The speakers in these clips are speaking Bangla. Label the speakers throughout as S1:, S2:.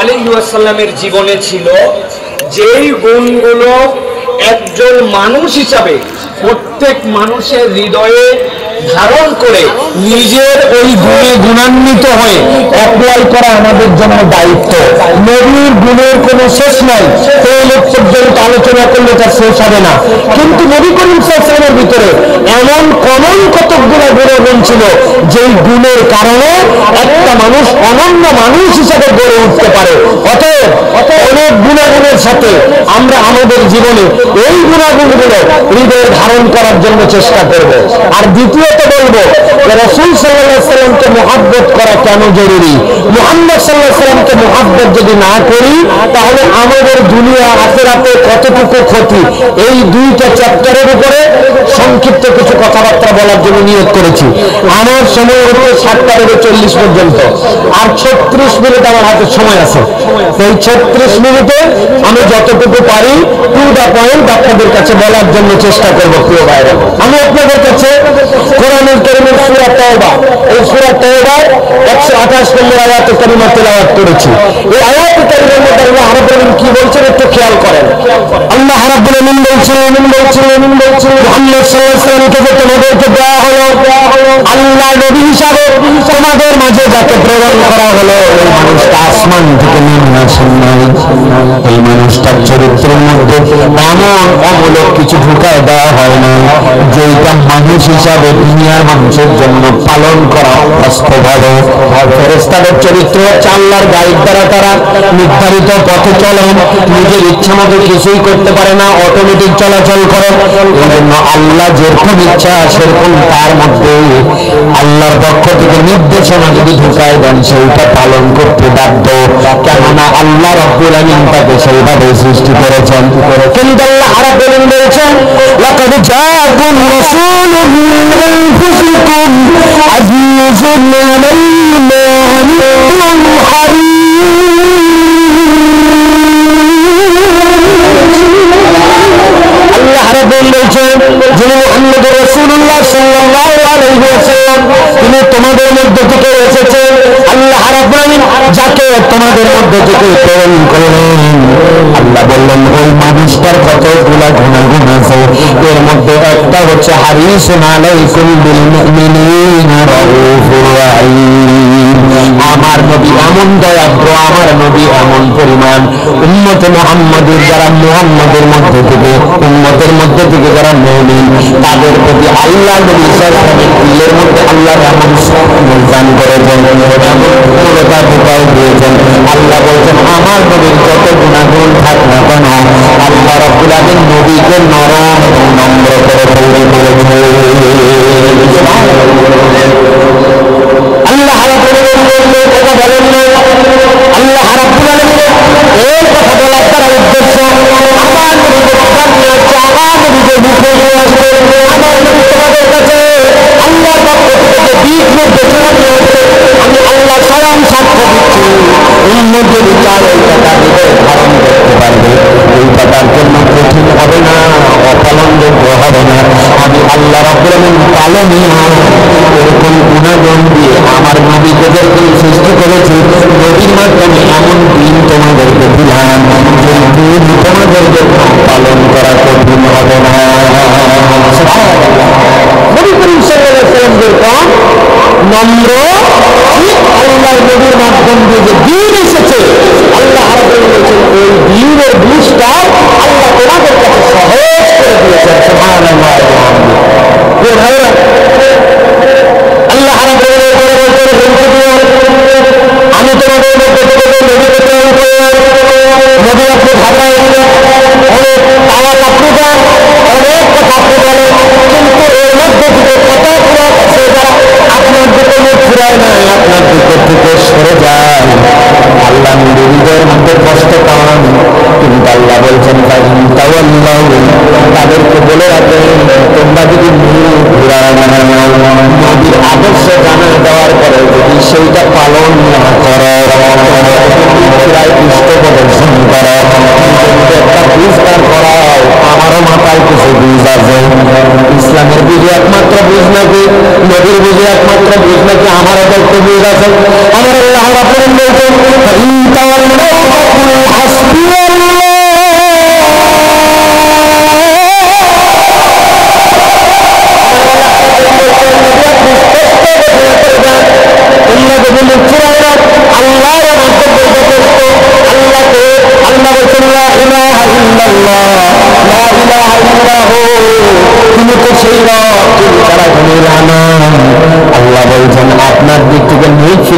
S1: আলাইহি ওয়াসাল্লামের জীবনে ছিল, যেই গুণগুলো একজন মানুষ হিসাবে প্রত্যেক মানুষের হৃদয়ে ধারণ করে নিজের ওই গুণে গুণান্বিত হয়ে অ্যাপ্লাই করা আমাদের জন্য দায়িত্ব। নবীর গুণের কোনো শেষ নাই, তৌহিদ পর্যন্ত আলোচনা করলে তার শেষ হবে না। কিন্তু নবী করিম সাল্লাল্লাহু আলাইহি ওয়াসাল্লামের ভিতরে এমন কমন কতকগুলো গুণ ছিল যেই গুণের কারণে একটা মানুষ অনন্য মানুষ হিসেবে গড়ে উঠতে পারে। অতএব অনেক গুণাগুণের সাথে আমরা আমাদের জীবনে এই গুণাগুণগুলো হৃদয়ে ধারণ করার জন্য চেষ্টা করব। আর দ্বিতীয়ত বলবো, রাসূল সাল্লাল্লাহু আলাইহি ওয়াসাল্লামকে মুহাব্বত করা কেন জরুরি। মুহাম্মদ সাল্লাল্লাহু আলাইহি ওয়াসাল্লামকে মুহাব্বত যদি না করি তাহলে আমাদের দুনিয়া আখিরাতে কতটুকু ক্ষতি, এই দুইটা চ্যাপ্টারের উপরে সংক্ষিপ্ত কিছু কথাবার্তা বলার জন্য নিয়োগ করেছি। আমার সময় হচ্ছে 7:40 পর্যন্ত, আর 36 মিনিট আমার হাতে সময় আছে। এই 36 মিনিটে আমি যতটুকু পারি টু দা পয়েন্ট আপনাদের কাছে বলার জন্য চেষ্টা করব। প্রিয় ভাইরা, আমি আপনাদের কাছে কোরআনুল কারীমের সূরা তাওবা, এই সূরা তাওবার 128 নম্বর আয়াতে কারিমা তেলাওয়াত করেছি। এই আয়াতে কারিমার মধ্যে আল্লাহ রাব্বুল আলামিন কি বলছেন একটু খেয়াল করেন। আল্লাহ রাব্বুল আলামিন বলছেন মুহাম্মদ সাল্লাল্লাহু আলাইহি ওয়াসাল্লামকে যে তোমাদেরকে দেওয়া হলো আল্লাহ নবী হিসাবে, তোমাদের মাঝে যাকে প্রেরণ করা হলো এই মানুষটা আসমান থেকে নেমে আসেন নাই। এই মানুষটার চরিত্রের মধ্যে এমন অমূলক কিছু ঢুকায় দেওয়া হয় না যেটা মানুষ হিসাবে দুনিয়ার মানুষের জন্য পালন করা বাস্তবভাবে। ফেরেশতাদের চরিত্র হচ্ছে আল্লাহর গাইড দ্বারা তারা নির্ধারিত পথে চলেন, নিজের ইচ্ছা মতো কিছুই করতে পারে না, অটোমেটিক চলাচল করে। এই জন্য আল্লাহ যেরকম ইচ্ছা সেরকম তার মধ্যে আল্লাহর পক্ষ থেকে নির্দেশনা যদি ঢুকায় দেন সেইটা পালন করতে বাধ্য, কেননা আল্লাহ রাব্বুল আলামিন তাকে সেইভাবে সৃষ্টি করেছেন। কিন্তু আল্লাহ রাব্বুল আলামিন বলেছেন লাকাদ জাআকুম রাসূলুম মিন আনফুসিকুম আজিজুন আলাইহি মা আনিতুম আল্লাহ রাব্বুল বলেছেন যিনি মুহাম্মদ রাসূলুল্লাহ সাল্লাল্লাহু আলাইহি ওয়াসাল্লাম, তিনি তোমাদের মধ্যে থেকে এসেছেন। আল্লাহ রাব্বুল আলামিন যাকে তোমাদের মধ্যে থেকে প্রেরণ করলেন, আল্লাহ বললেন ওই মানুষটার কতগুলা গুণাগুণ আছে, এর মধ্যে একটা হচ্ছে হারিসুন আলাইকুম বিল মুমিনিনা রাউফুর রাহিম। আমার নবী এমন দয়াদ্র, আমার নবী এমন পরিমাণ উম্মতে মুহাম্মাদের যারা মুহাম্মাদের মধ্যে থেকে উম্মতের মধ্যে থেকে যারা মুমিন তাদের প্রতি আল্লাহ নবী সাল্লাল্লাহু আলাইহি ওয়াসাল্লামের দিলের মধ্যে আল্লাহ এমন দান করেছেন, এমন ক্ষমতা ঢুকাই দিয়েছেন। আল্লাহ বলছেন আমার নবীর যত গুণাগুণ থাক না কেন আল্লাহ রাব্বুল আলামিন নবীকে নরম নম্র করে তৈরি করেছেন। আল্লাহ রাব্বুল আলামিন কথা বলেন না, আল্লাহ রাব্বুল আলামিন এই কথা বলার তার উদ্দেশ্য আমার নবীকে জানিয়ে হচ্ছে আমার নবীকে মুখে নিয়ে আসবে, আমার নবী তোমাদের কাছে আল্লাহর পক্ষ থেকে দিক নির্দেশনা নিয়ে আসবে। আমি আল্লাহ স্বয়ং সাক্ষ্য দিচ্ছি উম্মত যদি চায় এই কথা হৃদয়ে ধারণ করতে পারবে, এইটা তার জন্য কঠিন হবে না, অপালনযোগ্য হবে না। আমি আল্লাহ রাব্বুল আলামিন পালনীয় এরকম গুণাগুণ দিয়ে আমার নবীকে সৃষ্টি করেছি, নবীর মাধ্যমে এমন দিন তোমাদেরকে দিলাম যে দিন তোমাদেরকে পালন করা কঠিন হবে না। নবী করিম সাল্লাল্লাহু আলাইহি ওয়াসাল্লাম যেরকম নম্র, ঠিক আল্লাহর নবীর মাধ্যম দিয়ে যে দিন এসেছে আল্লাহ রাব্বুল আলামিন বলেছেন ওই দিনের বুঝটা আল্লাহ তোমাদের কাছে সহজ করে দিয়েছেন। সুবহানাল্লাহ। আল্লাহ রাব্বুল আলামিন আমি তোমাদের মধ্যে থেকে নবীকে প্রেরণ করলাম, নবী আপনি ভাষায় অনেক আওয়াজ আপনি দেন, অনেক কথা আপনি বলেন, কিন্তু এর মধ্যে থেকে কতগুলো আছে যারা আপনার দিকে মুখ ফিরায় নাই, আপনার দিকে থেকে সরে যায়। আল্লাহ নবীদের মধ্যে কষ্ট পান, কিন্তু আল্লাহ বলছেন তাদেরকে বলে রাখেন তোমরা যদি মুখ ঘুরায় না নবীর আদর্শ জানা দেওয়ার পরে যদি সেইটা পালন না করো, দুষ্ট প্রদর্শন করো, একটা বুঝদার করাও, আমারও মাথায় কিছু বুঝ আছে। ইসলামের বুঝে একমাত্র বুঝ নাকি, নবীর বুঝে একমাত্র বুঝ নাকি, আমারও দেখতে বুঝ আছে। আমার আল্লাহ রাব্বুল আলামিন বলছেন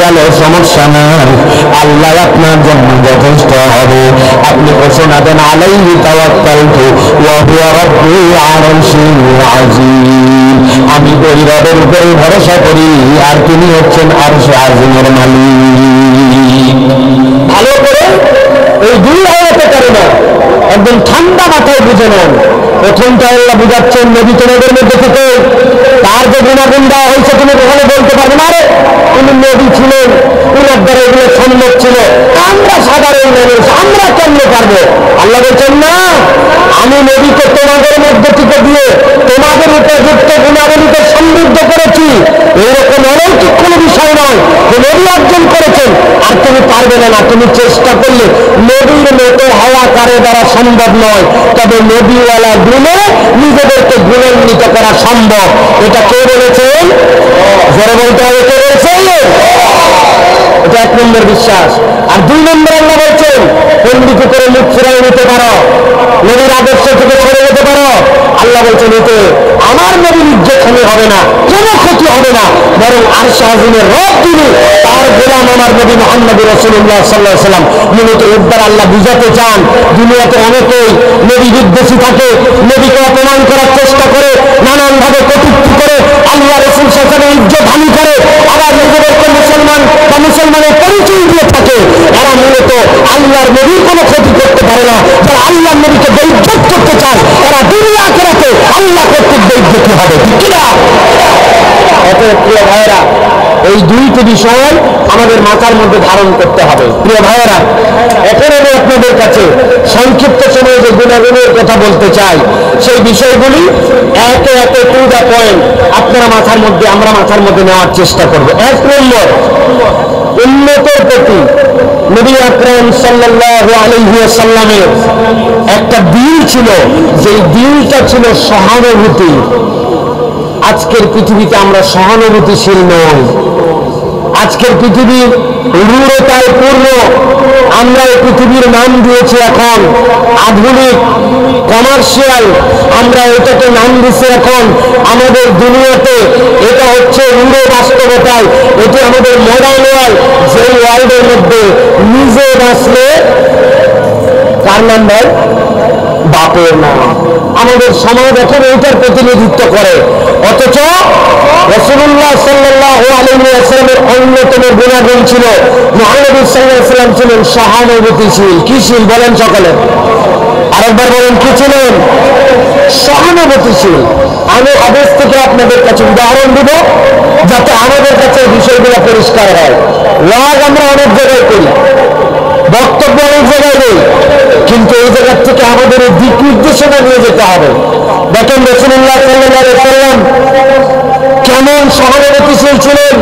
S2: গেল সমস্যা নাই, আল্লাহ আপনার জন্য যথেষ্ট হবে। আপনি ঘোষণা দেন আলাইহি তাওয়াক্কালতু ওয়া হুয়া রাব্বুল আরশিল আযীম, আমি ওই রবের উপরে ভরসা করি আর তিনি হচ্ছেন আরশে আযীমের মালিক। ভালো করে এই দুই আয়াতের কারণে একদম ঠান্ডা মাথায় বুঝে নেন। প্রথমটা আল্লাহ বুঝাচ্ছেন নবী তোমাদের মধ্যে থেকে তার যে গুণাগুণ দেওয়া হয়েছে তুমি কখনো বলতে পারবে না রে তিনি নবী ছিলেন, উনার দ্বারা এগুলো সম্ভব ছিল, আমরা সাধারণ মানুষ আমরা কেমনে পারবো? আল্লাহ বলছেন না, আমি নবীকে তোমাদের মধ্যে থেকে দিয়ে তোমাদের উপযুক্ত গুণাবলীকে সমৃদ্ধ করেছি। এইরকম অলৌকিক কোনো বিষয় নয় যে নবী অর্জন করেছেন আর তুমি পারবে না। তুমি চেষ্টা করলে নবীর মতো হওয়া কারো দ্বারা সম্ভব নয়, তবে নবীওয়ালা গুণে নিজেদেরকে গুণান্বিত করা সম্ভব। এটা কে বলেছেন? জোরে বলতে হবে, কে বলছেন? এটা এক নম্বর বিশ্বাস। আর দুই নম্বর আল্লাহ বলছেন পণ্ডিত করে মুখ ফিরাই নিতে পারো, নবীর আদর্শ থেকে সরে যেতে পারো। আল্লাহ বলছেন এতে আমার নবীর ইজ্জতহানি হবে না, কোনো ক্ষতি হবে না, বরং আরশে আযীমের রব তিনি, তার গোলাম আমার নবী মুহাম্মদ রাসূলুল্লাহ সাল্লাল্লাহু আলাইহি ওয়াসাল্লাম। মূলত এবার আল্লাহ বুঝাতে চান দুনিয়াতে অনেকেই নবী বিদ্বেষী থাকে, নবীকে অপমান করার চেষ্টা করে, নানানভাবে কটূক্তি করে, আল্লাহ রাসূল সাল্লাল্লাহু আলাইহি ওয়াসাল্লামের ইজ্জতহানি করে, আবার নিজেদেরকে মুসলমান বা মুসলমানের পরিচয় দিয়ে থাকে। এরা মূলত আল্লাহর নবীর কোনো ক্ষতি করতে পারে না। যারা আল্লাহর নবীকে বেইজ্জত করতে চায় এরা দুনিয়া আখিরাতে আল্লাহ কর্তৃক বেইজ্জতি হবে, ঠিক কিনা? অতএব প্রিয় ভাইয়েরা, এই দুইটি বিষয় আমাদের মাথার মধ্যে ধারণ করতে হবে। প্রিয় ভাইয়েরা, এখন আমি আপনাদের কাছে সংক্ষিপ্ত সময়ে যে গুণাগুণের কথা বলতে চাই সেই বিষয়গুলি একে একে টু দ্য পয়েন্ট আপনারা মাথার মধ্যে, আমরা মাথার মধ্যে নেওয়ার চেষ্টা করব। এক নম্বর, উম্মতের প্রতি নবী আকরাম সাল্লাল্লাহু আলাইহি ওয়াসাল্লামের একটা দিল ছিল, যেই দিলটা ছিল সহানুভূতি। আজকের পৃথিবীতে আমরা সহানুভূতিশীল নই। আজকের পৃথিবী রূঢ়তায় পূর্ণ। আমরা এই পৃথিবীর নাম দিয়েছি এখন আধুনিক, কমার্শিয়াল। আমরা এটাকে নাম দিচ্ছি এখন আমাদের দুনিয়াতে। এটা হচ্ছে রূঢ় বাস্তবতায়, এটি আমাদের মডার্ন ওয়ার্ল্ড। যে ওয়ার্ল্ডের মধ্যে নিজে বাঁচলে কার নাম ভাই? বাপের নাম। আমাদের সমাজ এখন এইটার প্রতিনিধিত্ব করে। অথচ রাসূলুল্লাহ সাল্লাল্লাহু আলাইহি ওয়াসাল্লামের অন্যতম গুণাগুণ ছিল, মুহাম্মদ সাল্লাল্লাহু আলাইহি ওয়াসাল্লাম ছিলেন সহানুভূতিশীল। কি ছিল বলেন সকলে? আরেকবার বলেন, কি ছিলেন? সহানুভূতিশীল। আমি হাদিস থেকে আপনাদের কাছে উদাহরণ দেব যাতে আমাদের কাছে এই বিষয়গুলো পরিষ্কার হয়। ওয়াজ আমরা অনেক জায়গায় করি, বক্তব্য অনেক জায়গায় নেই, কিন্তু এই জায়গার থেকে আমাদের এই দিক নির্দেশনা নিয়ে যেতে হবে। দেখেন রাসূলুল্লাহ সাল্লাল্লাহু আলাইহি ওয়াসাল্লাম কেমন সহানুভূতিশীল ছিলেন।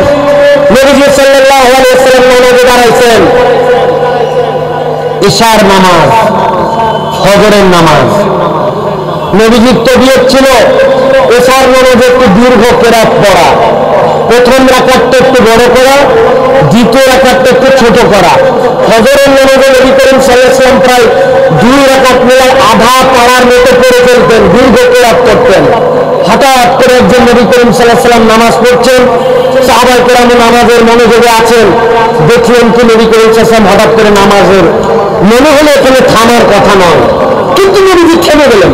S2: নবীজি সাল্লাল্লাহু আলাইহি ওয়াসাল্লাম নামাজে দাঁড়াইছেন, ইশার নামাজ, ফজরের নামাজ। নবীজির তবিয়ত ছিল ইশার নামাজে একটু দীর্ঘ কেরাত পড়া, প্রথম রাকাতটা একটু বড় করা, দ্বিতীয় রাকাতটা একটু ছোট করা। ফজরের নামাজে নবী করিম সাল্লাল্লাহু আলাইহি ওয়াসাল্লাম প্রায় 2 রাকাত মিলে আধা পাড়ার মতো পড়ে ফেলতেন, দীর্ঘ কেরাত করতেন। হঠাৎ করে একজন নবী করিম সাল্লাল্লাহু আলাইহি ওয়াসাল্লাম নামাজ পড়ছেন, সাহাবায়ে কেরাম নামাজের মনোযোগে আছেন, দেখলেন কি নবী করিম সাল্লাল্লাহু আলাইহি ওয়াসাল্লাম হঠাৎ করে নামাজের মনে হলো এখানে থামার কথা নয়, কিন্তু নবীজি থেমে গেলেন,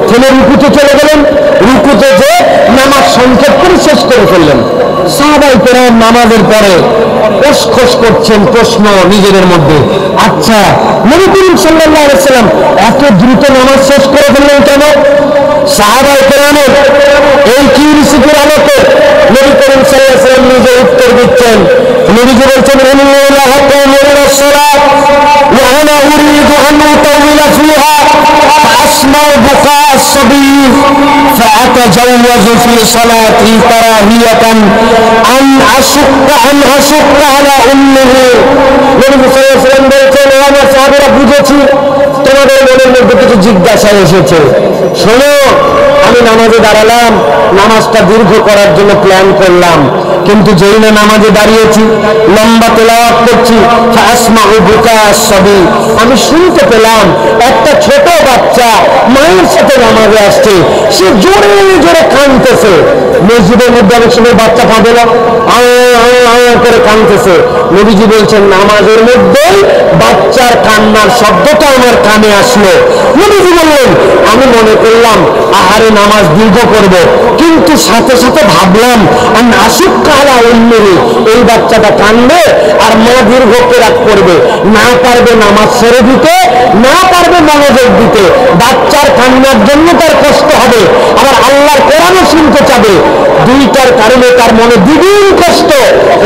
S2: থেমে রুকুতে চলে গেলেন। রুকুতে যে নামাজ সংক্ষেপ করে শেষ করে ফেললেন। সাহাবায়ে কেরাম নামাজের পরে খোঁজ করছেন প্রশ্ন নিজেদের মধ্যে, আচ্ছা নবী করিম সাল্লাল্লাহু আলাইহি ওয়াসাল্লাম এত দ্রুত নামাজ শেষ করে ফেললেন কেন? সাহাবায়ে কেরামের এই কিউরিসিটির আলোকে নবী করিম সাল্লাল্লাহু আলাইহি ওয়াসাল্লাম নিজে উত্তর দিচ্ছেন। নবীজি বলছেন, ইন্নাল্লাহা ইয়া'মুরুনা বিস-সালাত ওয়া আনা উরিদু আন উতাওয়িলা ফিহা ফাআসমা'ু বুকা আস-সাবী ফাআতাজাওয়াজু ফি সালাতি কারাহিয়াতান আন আশুক্কা আলা উম্মিহি। নবী সাল্লাল্লাহু আলাইহি ওয়াসাল্লাম বলছেন, ও আমার সাহাবীরা, বুঝেছি তোমাদের মনের মধ্যে কিছু জিজ্ঞাসা এসেছে। শোনো, আমি নামাজে দাঁড়ালাম, নামাজটা দীর্ঘ করার জন্য প্ল্যান করলাম, কিন্তু যেই না নামাজে দাঁড়িয়েছি, লম্বা তেলাওয়াত করছি, ফাসমাউ বুকা আস-সাবি, আমি শুনতে পেলাম একটা ছোট বাচ্চা মায়ের সাথে নামাজে আসছে, সে জোরে জোরে কাঁদতেছে। মসজিদের মধ্যে অনেক সময় বাচ্চা কাঁদে না, করে কাঁদতেছে। নবীজি বলছেন নামাজের মধ্যে বাচ্চার কান্নার শব্দটা আমার কানে আসলো। নবীজি বললেন আমি মনে করলাম আহারে নামাজ দীর্ঘ করব, কিন্তু সাথে সাথে ভাবলাম আমি আশুক কালা অন্যরে, এই বাচ্চাটা কান্দবে আর মা দীর্ঘ কেরাত করবে, না পারবে নামাজ ছেড়ে দিতে, না পারবে মনোযোগ দিতে, বাচ্চার কান্নার জন্য তার কষ্ট হবে, আবার আল্লাহর কোরআনও শুনতে চাবে, দুইটার কারণে তার মনে দ্বিগুণ কষ্ট।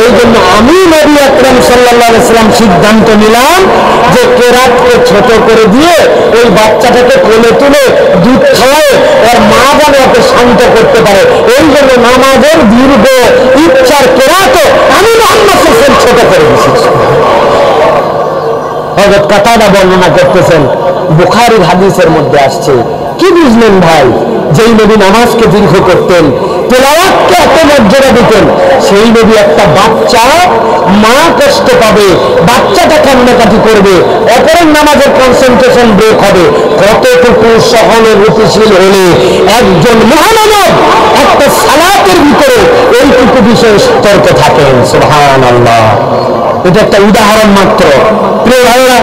S2: এই জন্য আমি নবী আকরাম সাল্লাল্লাহু আলাইহি ওয়াসাল্লাম সিদ্ধান্ত নিলাম যে কেরাতকে ছোট করে দিয়ে ওই বাচ্চাটাকে কোলে তুলে দুধ খাওয়ায় ওর মা যেন ওকে শান্ত করতে পারে। এই জন্য নামাজের দীর্ঘ ইচ্ছার কেরাতও আমি মুহাম্মদ সাল্লাল্লাহু আলাইহি ওয়াসাল্লাম ছোট করে দিয়েছি। হযরত কাতাদা বর্ণনা করতেছেন, বুখারীর হাদিসের মধ্যে আসছে। কি বুঝলেন ভাই? যেই নবী নামাজকে দীর্ঘ করতেন, তেলাওয়াতকে এত মর্যাদা দিতেন, সেই নবী একটা বাচ্চা মা কষ্ট পাবে, বাচ্চাটা কান্নাকাটি করবে, অপরের নামাজের কনসেন্ট্রেশন ব্রেক হবে, কতটুকু সহানুভূতিশীল হলে একজন মহামানব একটা সালাতের ভিতরে এইটুকু বিষয়ে সতর্ক থাকেন। সুবহানাল্লাহ। এটা একটা উদাহরণ মাত্র। প্রিয় ভাইরা,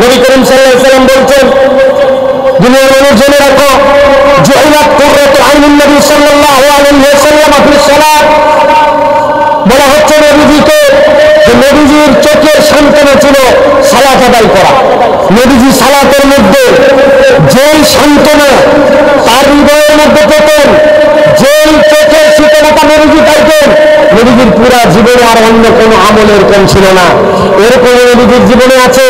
S2: নবী করিম সাল্লাল্লাহু আলাইহি ওয়াসাল্লাম বলছেন, দুনিয়ার মানুষ জেনে রাখো, জুইলাত কুররাতু আইনুন নবী সাল্লাল্লাহু আলাইহি ওয়াসাল্লাম ফি সালাত। বলা হচ্ছে নবীজিকে যে নবীজির চোখের সান্ত্বনা ছিল সালাত আদায় করা। নবীজি সালাতের মধ্যে যেই সান্ত্বনা তার হৃদয়ের মধ্যে পেতেন, যেই চোখের শীতলতা নবীজি পাইতেন, নবীজির পুরা জীবনে আর অন্য কোনো আমলের কম ছিল না। এরকম নবীজির জীবনে আছে,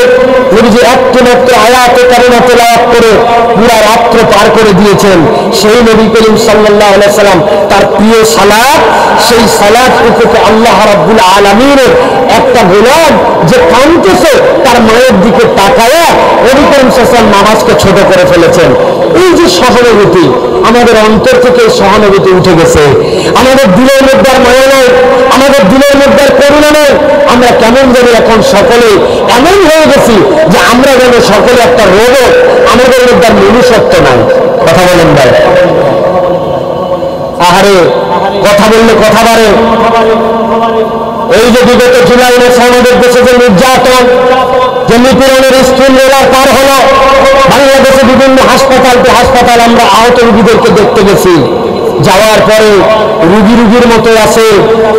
S2: নবীজি একটি মাত্র আয়াতে কারিমা তেলাওয়াত করে পুরা রাত্র পার করে দিয়েছেন। সেই নবী করিম সাল্লাল্লাহু আলাইহি ওয়াসাল্লাম তার প্রিয় সালাত, সেই সালাতটুকুকে আল্লাহ রাব্বুল আলামিনের একটা গোলাম যে কাঁদতেছে তার মায়ের দিকে তাকায়া নবী করিম সাল্লাল্লাহু আলাইহি ওয়াসাল্লাম নামাজকে ছোট করে ফেলেছেন। এই যে সহানুভূতি, আমাদের অন্তর থেকে সহানুভূতি উঠে গেছে, আমাদের দিলের মধ্যে আর মায়া নেই, আমাদের দিলের মধ্যে আর করুণা নেই। আমরা কেমন জানি এখন সকলে এমন হয়ে গেছি যে আমরা যেন সকলে একটা রোবট, আমাদের মধ্যে আর মনুষ্যত্ব নাই। কথা বলেন ভাই? আহারে, কথা বললে কথা বাড়ে। এই যে বিগত জুলাই মাসে আমাদের দেশে যে নির্যাতন, যে নিপীড়নের স্কুল রোলার পার হলো, বাংলাদেশে বিভিন্ন হাসপাতাল আমরা আহত রোগীদেরকে দেখতে গেছি। যাওয়ার পরে রুগীর মতো আছে,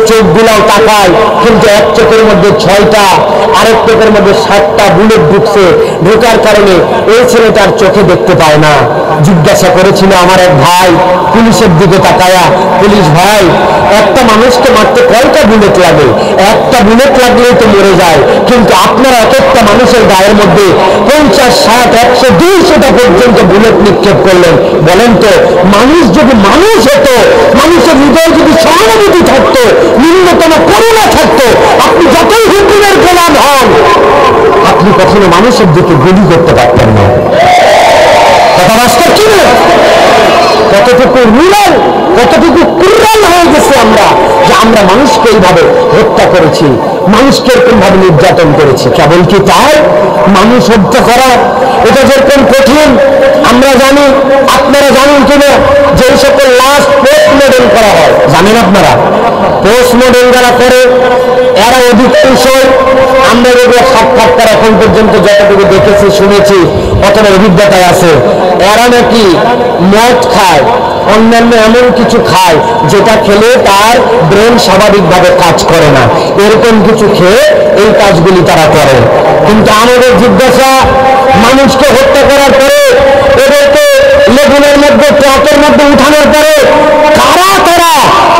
S2: চোখগুলাও তাকায়, কিন্তু এক চোখের মধ্যে 6টা, আরেক চোখের মধ্যে 7টা বুলেট ঢুকছে। ঢোকার কারণে এই ছেলেটার চোখে দেখতে পায় না। জিজ্ঞাসা করেছিল আমার এক ভাই পুলিশের দিকে তাকায়া, পুলিশ ভাই, একটা মানুষকে মারতে কয়টা বুলেট লাগে? একটা বুলেট লাগলেই তো মরে যায়, কিন্তু আপনারা এক একটা মানুষের গায়ের মধ্যে 50, 60, 100, 200টা পর্যন্ত বুলেট নিক্ষেপ করলেন। বলেন তো, মানুষ যদি মানুষ হতো, মানুষের হৃদয়ে যদি সহানুভূতি থাকতো, ন্যূনতম করুণা থাকতো, আপনি যতই হুকুমের গোলাম হন, আপনি কখনো মানুষের দিকে গুলি করতে পারতেন না। কথা বাস্তব কি না? কতটুকু রুরাল, কতটুকু কুররাল হয়ে গেছে আমরা, যে আমরা মানুষকে এইভাবে হত্যা করেছি, মানুষকে এরকম ভাবে নির্যাতন করেছি। কেবল কি তাই? মানুষ হত্যা করা এটা যেরকম কঠিন আমরা জানি, আপনারা জানেন কিনা যে এই সকল লাশ পোস্টমর্টেম করা হয়, জানেন আপনারা? পোস্টমর্টেম যারা করে এরা অধিকাংশই, আমরা যেগুলো সাক্ষাৎকার এখন পর্যন্ত যতটুকু দেখেছি শুনেছি অতটা অভিজ্ঞতায় আছে, এরা নাকি মদ খায়, অন্যান্য এমন কিছু খায় যেটা খেলে তার ব্রেন স্বাভাবিকভাবে কাজ করে না, এরকম কিছু খেয়ে এই কাজগুলি তারা করে। কিন্তু আমাদের জিজ্ঞাসা, মানুষকে হত্যা করার পরে এদেরকে লেগুনের মধ্যে, ট্রাকের মধ্যে উঠানোর পরে কারা তারা,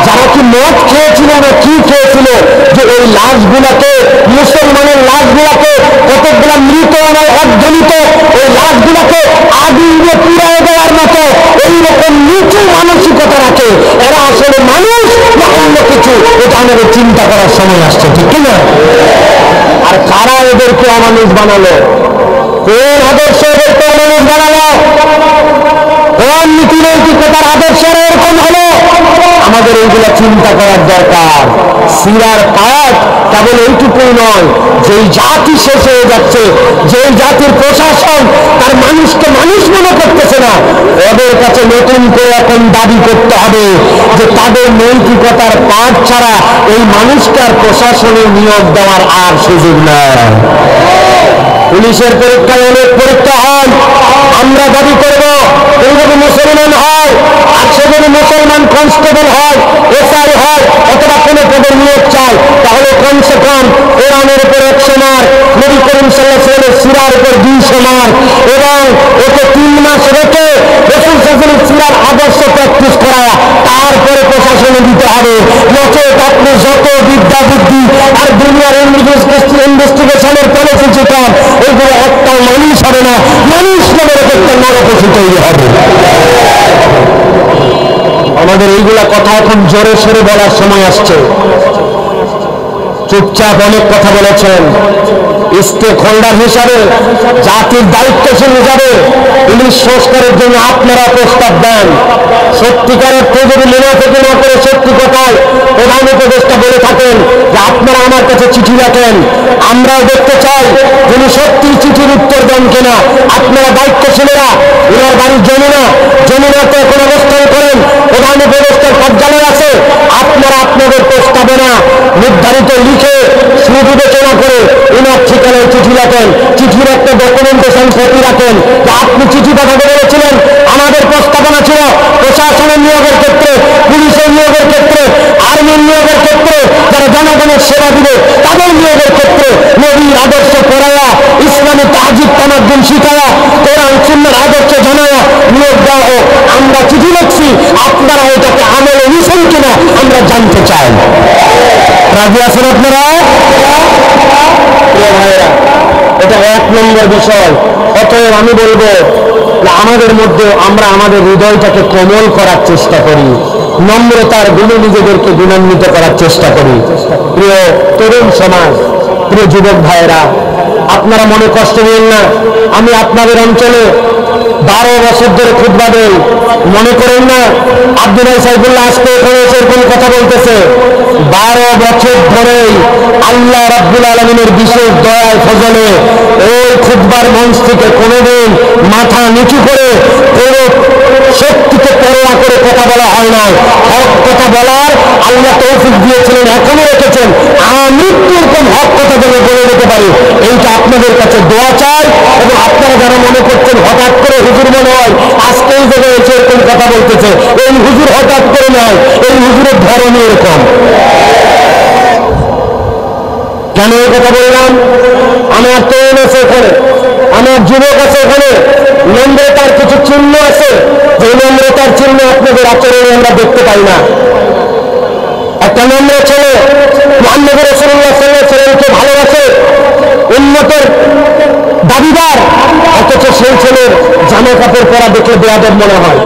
S2: যারা কি মদ খেয়েছিল না কি খেয়েছিল, যে ওই লাশগুলাকে, মুসলমানের লাশগুলাকে, কতগুলা মৃত নয় অর্ধনিত ওই লাশগুলাকে আগুনে পুড়িয়ে দেওয়ার মতো এইরকম নিচু মানসিকতা রাখে, এরা আসলে মানুষ না অন্য কিছু, এটা আমাদের চিন্তা করার সময় আসছে, ঠিক না? আর কারা এদেরকে অমানুষ বানালো? কোন আদর্শ এদেরকে অমানুষ বানালো? কোন নীতি নৈতিকতার আদর্শ এরকম হলো? আমাদের আমাদের এইগুলো চিন্তা করার দরকার। সিরার পাঠ কেবল এইটুকুই নয়, যেই জাতি শেষ হয়ে যাচ্ছে, যেই জাতির প্রশাসন তার মানুষকে মানুষ মনে করতেছে না, ওদের কাছে নতুন করে এখন দাবি করতে হবে যে তাদের নৈতিকতার পাঠ ছাড়া এই মানুষকে আর প্রশাসনে নিয়োগ দেওয়ার আর সুযোগ নেই। পুলিশের পরীক্ষায় অনেক পরীক্ষা হয়, আমরা দাবি করব কেউ যদি মুসলমান হয়, 100 যদি মুসলমান কনস্টেবল হয়, এসআই হয়, অথবা কোনো পদের নিয়োগ চায়, তাহলে কমসে কম কোরআনের উপর 100 মার্ক, নবী করিম সাল্লাল্লাহু আলাইহি ওয়াসাল্লামের সিরার উপর 200 মার্ক, এবং ওকে 3 মাস রেখে রাসূল সাল্লাল্লাহু আলাইহি ওয়াসাল্লামের সিরার আদর্শ প্র্যাকটিস করা, তারপরে প্রশাসনে দিতে হবে। নচেত আপনি যত বিদ্যা বুদ্ধি আর দুনিয়ার ইনভেস্টিগেশনের পলিসি চিটান, এগুলো একটাও মানুষ হবে না, মানুষ নামের একটা নরপশু তৈরি হবে। আমাদের এইগুলা কথা এখন জোরে সরে বলার সময় আসছে। চুপচাপ অনেক কথা বলেছেন, স্টেক হোল্ডার হিসাবে, জাতির দায়িত্বশীল হিসাবে ইলিশ সংস্কারের জন্য আপনারা প্রস্তাব দেন। সত্যিকার অর্থে যদি মুনাফিকি না করে সত্যি কথায় প্রধান উপদেষ্টা বলে থাকেন যে আপনারা আমার কাছে চিঠি লেখেন, আমরাও দেখতে চাই যিনি সত্যি চিঠির উত্তর দেন কিনা। আপনারা দায়িত্বশীলেরা, ওনার বাড়ির জমিনাতে এখন অবস্থান করেন, প্রধান উপদেষ্টার কার্যালয় আছে, আপনারা আপনাদের প্রস্তাবনা নির্ধারিত লিখে সুবিবেচনা করে ওনার ঠিকানায় চিঠি লেখেন, চিঠির একটা ডকুমেন্টেশন কপি রাখেন যে আপনি চিঠি পাঠাতে বলেছিলেন, আমাদের প্রস্তাবনা ছিল প্রশাসনের নিয়োগের ক্ষেত্রে, পুলিশের নিয়োগের ক্ষেত্রে, আর্মির নিয়োগের ক্ষেত্রে, যারা জনগণের সেবা দিবে তাদের নিয়োগের ক্ষেত্রে নবীর আদর্শ পড়ায়া, ইসলামী তাহজিব তামাদ্দুন শিখায়া, কোরআন সুন্নাহর আদর্শ জানায়া নিয়োগ দেওয়া হোক। আমরা চিঠি লিখছি, আপনারা এটাকে আমলে নিছেন কিনা আমরা জানতে চাই। রাজি আছেন আপনারা? এটা 1 নম্বর বিষয়। অতএব আমি বলবো যে আমাদের মধ্যে আমরা আমাদের হৃদয়টাকে কোমল করার চেষ্টা করি, নম্রতার গুণে নিজেদেরকে গুণান্বিত করার চেষ্টা করি। প্রিয় তরুণ সমাজ, প্রিয় যুবক ভাইয়েরা, আপনারা মনে কষ্ট নিন না। আমি আপনাদের অঞ্চলে 12 বছর ধরে খুতবা দেই, মনে করেন না আব্দুল সাইফুল্লাহ আজকে এখানে এসে এরকম কথা বলতেছে। 12 বছর ধরেই আল্লাহ রাব্বুল আলামিনের বিশেষ দয়ায় ফজলে ওই খুতবার মঞ্চ থেকে কোনোদিন মাথা নিচু করে কোনো শক্তিকে পরোয়া করে কথা বলা হয় না। হক কথা বলার আল্লাহ তৌফিক দিয়েছিলেন, এখনো রেখেছেন। মৃত্যু এরকম হক কথা বলে দিতে পারি, এইটা আপনাদের কাছে দোয়া চাই। এবং আপনারা যারা মনে করছেন হঠাৎ করে হুজুর মনে হয় আজকে এই জায়গায় এসে এরকম কথা বলতেছে, এই হুজুর হঠাৎ করে নয়, এই হুজুরের ধরনই এরকম। কেন এই কথা বললাম? আমার তরুণ আছে এখানে, আমার যুবক আছে এখানে, নম্রতার কিছু চিহ্ন আছে, যে নম্রতার চিহ্ন আপনাদের আচরণে আমরা দেখতে পাই না। একটা নম্র ছেলে মুহাম্মদ রাসূলুল্লাহ সাল্লাল্লাহু আলাইহি ওয়াসাল্লামকে ভালোবাসে, উম্মতের দাবিদার, অথচ সেই ছেলের জামা কাপড় পরা দেখলে বেয়াদব মনে হয়,